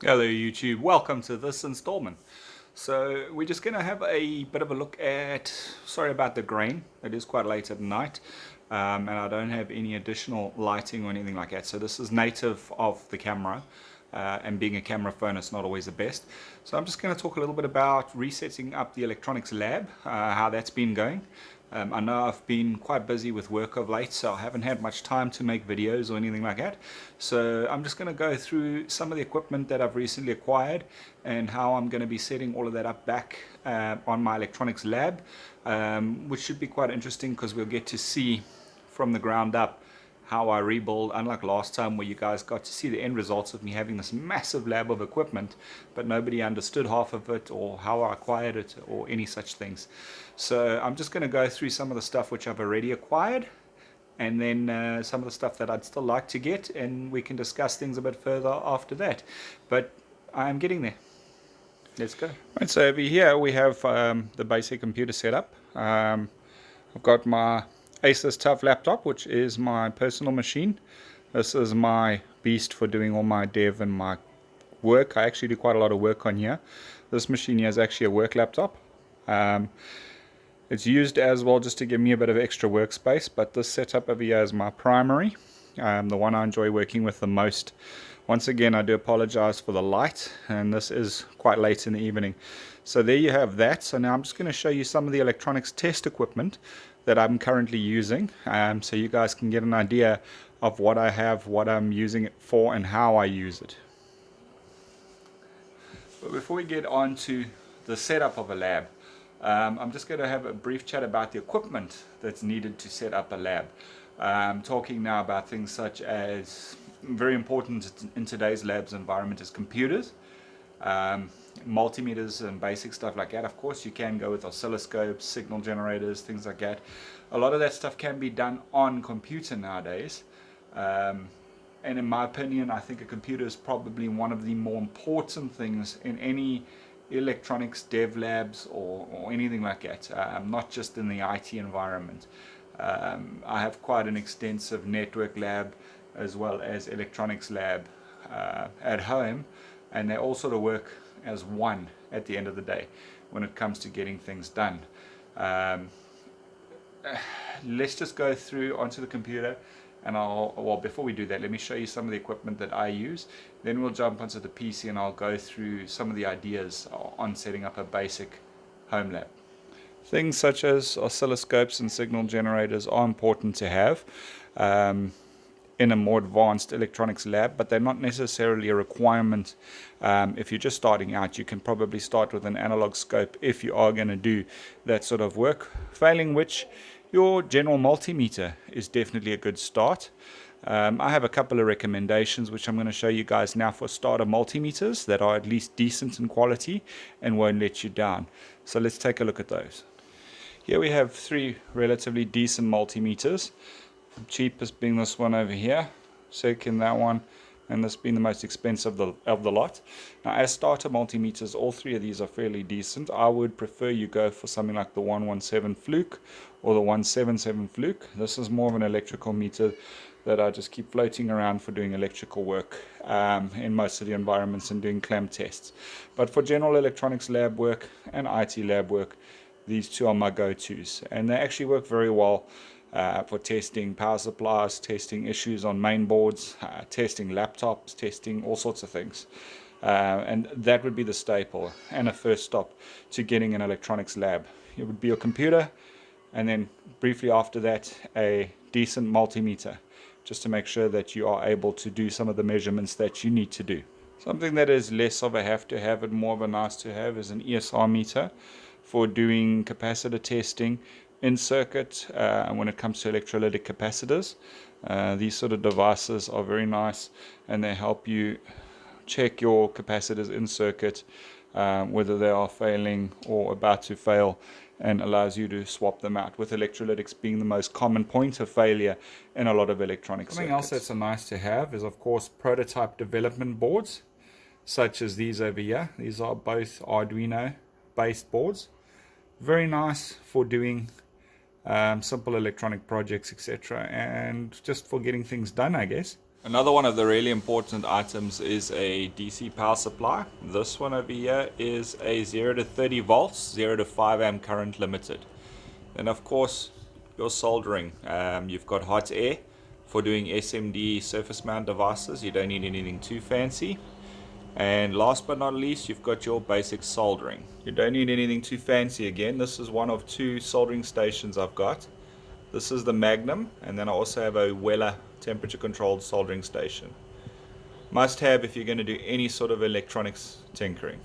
Hello YouTube, welcome to this installment. So we're just going to have a bit of a look at, sorry about the grain, it is quite late at night, and I don't have any additional lighting or anything like that. So this is native of the camera, and being a camera phone it's not always the best. So I'm just going to talk a little bit about resetting up the electronics lab, how that's been going. I know I've been quite busy with work of late, so I haven't had much time to make videos or anything like that. So I'm just going to go through some of the equipment that I've recently acquired and how I'm going to be setting all of that up back on my electronics lab, which should be quite interesting because we'll get to see from the ground up how I rebuild, unlike last time where you guys got to see the end results of me having this massive lab of equipment, but nobody understood half of it or how I acquired it or any such things. So I'm just going to go through some of the stuff which I've already acquired, and then some of the stuff that I'd still like to get, and we can discuss things a bit further after that. But I'm getting there. Let's go. Right, so over here we have the basic computer setup. I've got my Asus Tough laptop, which is my personal machine. This is my beast for doing all my dev and my work. I actually do quite a lot of work on here. This machine here is actually a work laptop. It's used as well just to give me a bit of extra workspace, but this setup over here is my primary, the one I enjoy working with the most. Once again, I do apologize for the light, and this is quite late in the evening. So there you have that. So now I'm just going to show you some of the electronics test equipment that I'm currently using, so you guys can get an idea of what I have, what I'm using it for, and how I use it. But before we get on to the setup of a lab, I'm just going to have a brief chat about the equipment that's needed to set up a lab. Talking now about things such as, very important in today's labs environment, is computers, multimeters and basic stuff like that. Of course you can go with oscilloscopes, signal generators, things like that. A lot of that stuff can be done on computer nowadays, and in my opinion I think a computer is probably one of the more important things in any electronics dev labs or anything like that, not just in the IT environment. I have quite an extensive network lab as well as electronics lab at home, and they all sort of work as one at the end of the day when it comes to getting things done. Let's just go through onto the computer, and well, before we do that, let me show you some of the equipment that I use. Then we'll jump onto the PC and I'll go through some of the ideas on setting up a basic home lab. Things such as oscilloscopes and signal generators are important to have in a more advanced electronics lab, but they're not necessarily a requirement. If you're just starting out, you can probably start with an analog scope if you are going to do that sort of work, failing which your general multimeter is definitely a good start. I have a couple of recommendations which I'm going to show you guys now for starter multimeters that are at least decent in quality and won't let you down. So let's take a look at those. Here we have three relatively decent multimeters. The cheapest being this one over here, second that one, and this being the most expensive of the lot. Now as starter multimeters, all three of these are fairly decent. I would prefer you go for something like the 117 Fluke or the 177 Fluke. This is more of an electrical meter that I just keep floating around for doing electrical work in most of the environments and doing clamp tests. But for general electronics lab work and IT lab work, these two are my go-tos, and they actually work very well for testing power supplies, testing issues on main boards, testing laptops, testing all sorts of things. And that would be the staple and a first stop to getting an electronics lab. It would be your computer, and then briefly after that a decent multimeter, just to make sure that you are able to do some of the measurements that you need to do. Something that is less of a have to have and more of a nice to have is an ESR meter for doing capacitor testing in circuit when it comes to electrolytic capacitors. These sort of devices are very nice, and they help you check your capacitors in circuit, whether they are failing or about to fail, and allows you to swap them out, with electrolytics being the most common point of failure in a lot of electronic circuits. Something else that's a nice to have is of course prototype development boards such as these over here. These are both Arduino based boards, very nice for doing simple electronic projects, etc., and just for getting things done, I guess. Another one of the really important items is a DC power supply. This one over here is a 0 to 30 volts, 0 to 5 amp current limited. Then of course your soldering. You've got hot air for doing SMD surface mount devices. You don't need anything too fancy. And last but not least, you've got your basic soldering. You don't need anything too fancy again. This is one of two soldering stations I've got. This is the Magnum, and then I also have a Weller temperature controlled soldering station. Must have if you're going to do any sort of electronics tinkering.